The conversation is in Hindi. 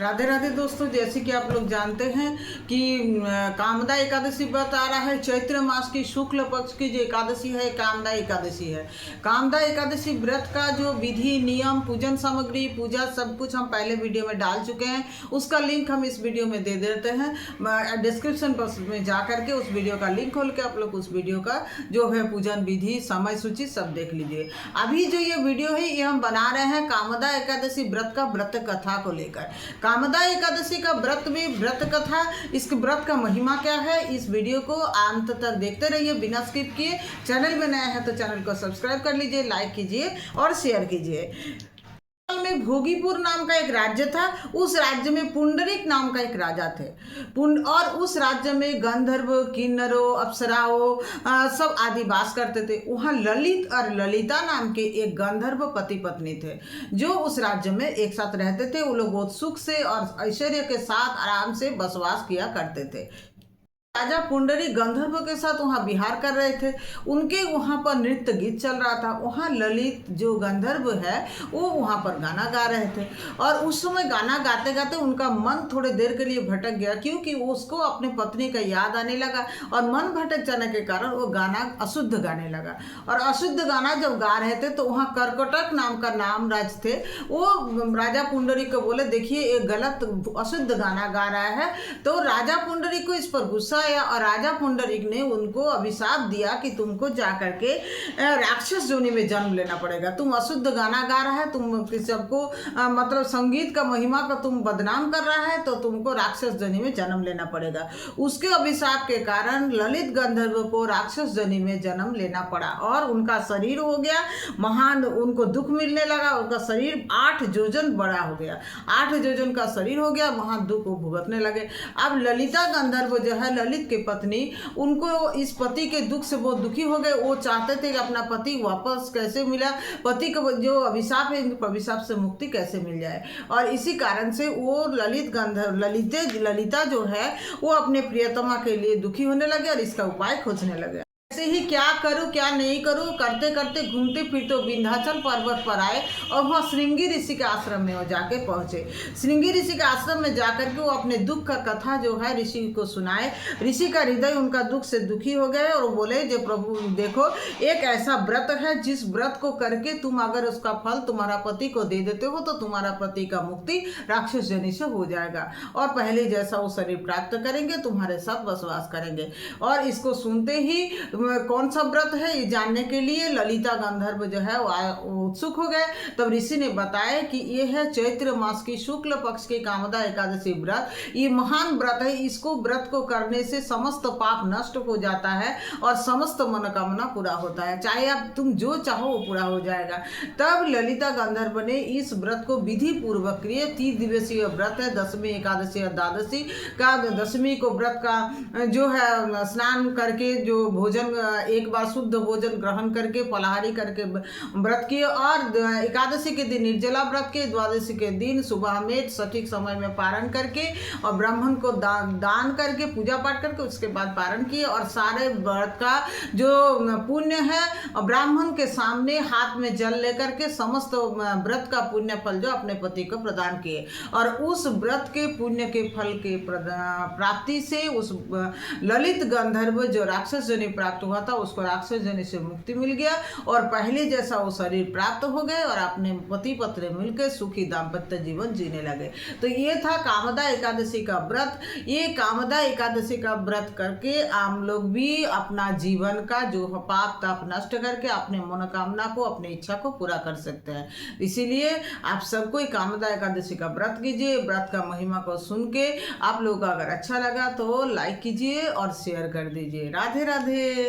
राधे राधे दोस्तों, जैसे कि आप लोग जानते हैं कि कामदा एकादशी व्रत आ रहा है। चैत्र मास की शुक्ल पक्ष की जो एकादशी है कामदा एकादशी है। कामदा एकादशी व्रत का जो विधि नियम पूजन सामग्री पूजा सब कुछ हम पहले वीडियो में डाल चुके हैं। उसका लिंक हम इस वीडियो में दे देते हैं। डिस्क्रिप्शन बॉक्स में जा करके उस वीडियो का लिंक खोल के आप लोग उस वीडियो का जो है पूजन विधि समय सूची सब देख लीजिए। अभी जो ये वीडियो है ये हम बना रहे हैं कामदा एकादशी व्रत का व्रत कथा को लेकर। कामदा एकादशी का व्रत में व्रत कथा, इस व्रत का महिमा क्या है, इस वीडियो को अंत तक देखते रहिए बिना स्किप किए। चैनल में नया है तो चैनल को सब्सक्राइब कर लीजिए, लाइक कीजिए और शेयर कीजिए। में भोगीपुर नाम का एक राज्य था। उस राज्य में पुंडरीक नाम का एक राजा थे। और उस राज्य में गंधर्व किन्नरों अप्सराओं सब आदि वास करते थे। वहाँ ललित और ललिता नाम के एक गंधर्व पति पत्नी थे जो उस राज्य में एक साथ रहते थे। वो लोग बहुत सुख से और ऐश्वर्य के साथ आराम से बसवास किया करते थे। राजा पुंडरी गंधर्व के साथ वहाँ विहार कर रहे थे। उनके वहाँ पर नृत्य गीत चल रहा था। वहाँ ललित जो गंधर्व है वो वहाँ पर गाना गा रहे थे। और उस समय गाना गाते गाते उनका मन थोड़े देर के लिए भटक गया, क्योंकि उसको अपने पत्नी का याद आने लगा। और मन भटक जाने के कारण वो गाना अशुद्ध गाने लगा। और अशुद्ध गाना जब गा रहे थे तो वहाँ कर्कटक नाम का नामराज थे। वो राजा पुंडरी को बोले, देखिए ये गलत अशुद्ध गाना गा रहा है। तो राजा पुंडरी को इस पर गुस्सा आया और राजा पुंडरीक ने उनको अभिशाप दिया कि तुमको जाकर के राक्षस योनि में जन्म लेना पड़ेगा। तुम अशुद्ध गाना गा रहा है, तुम सबको मतलब संगीत का महिमा का तुम बदनाम कर रहा है, तो तुमको राक्षस योनि में जन्म लेना पड़ेगा। उसके अभिशाप के कारण ललित गंधर्व को राक्षस योनि में जन्म लेना पड़ा और उनका शरीर हो गया महान, उनको दुख मिलने लगा। उनका शरीर 8 योजन बड़ा हो गया, 8 योजन का शरीर हो गया, वहां दुख को भुगतने लगे। अब ललिता गंधर्व जो है ललित के पत्नी, उनको इस पति के दुख से बहुत दुखी हो गए। वो चाहते थे कि अपना पति वापस कैसे मिला, पति का जो अभिशाप है अभिशाप से मुक्ति कैसे मिल जाए। और इसी कारण से वो ललिता जो है वो अपने प्रियतमा के लिए दुखी होने लगे और इसका उपाय खोजने लगे। ऐसे ही क्या करूं क्या नहीं करूं करते करते घूमते फिरते विंध्याचल पर्वत पर आए और वहाँ श्रृंगी ऋषि के आश्रम में वो जाके पहुंचे। श्रृंगी ऋषि के आश्रम में जाकर के वो अपने दुख का कथा जो है ऋषि को सुनाए। ऋषि का हृदय उनका दुख से दुखी हो गए और बोले, जो प्रभु देखो एक ऐसा व्रत है जिस व्रत को करके तुम अगर उसका फल तुम्हारा पति को दे देते हो तो तुम्हारा पति का मुक्ति राक्षस योनि से हो जाएगा और पहले जैसा वो शरीर प्राप्त करेंगे, तुम्हारे साथ बसवास करेंगे। और इसको सुनते ही कौन सा व्रत है ये जानने के लिए ललिता गंधर्व जो है वो उत्सुक हो गए। तब ऋषि ने बताया कि ये है चैत्र मास की शुक्ल पक्ष की कामदा एकादशी व्रत। ये महान व्रत है, इसको व्रत को करने से समस्त पाप नष्ट हो जाता है और समस्त मनोकामना पूरा होता है। चाहे आप तुम जो चाहो वो पूरा हो जाएगा। तब ललिता गंधर्व ने इस व्रत को विधि पूर्वक किए। 30 दिवसीय व्रत है, दशमी एकादशी और द्वादशी का। दशमी को व्रत का जो है स्नान करके जो भोजन एक बार शुद्ध भोजन ग्रहण करके फलाहारी करके व्रत किए और एकादशी के दिन निर्जला व्रत के, द्वादशी के दिन सुबह में सटीक समय में पारण करके और ब्राह्मण को दान करके पूजा पाठ करके उसके बाद पारण किए। और सारे व्रत का जो पुण्य है ब्राह्मण के सामने हाथ में जल लेकर के समस्त व्रत का पुण्य फल जो अपने पति को प्रदान किए। और उस व्रत के पुण्य के फल के प्राप्ति से उस ललित गंधर्व जो राक्षस योनि प्राप्त हुआ था उसको राक्षस योनि से मुक्ति मिल गया और पहले जैसा वो शरीर प्राप्त हो गए और अपने पति पत्नी मिलकर सुखी दाम्पत्य जीवन जीने लगे। तो ये था कामदा एकादशी का व्रत। ये कामदा एकादशी का व्रत करके हम लोग भी अपना जीवन का जो पाप ताप नष्ट करके अपने मनोकामना को अपनी इच्छा को पूरा कर सकते हैं। इसीलिए आप सबको कामदा एकादशी का व्रत कीजिए। व्रत का महिमा को सुन के आप लोगों को अगर अच्छा लगा तो लाइक कीजिए और शेयर कर दीजिए। राधे राधे।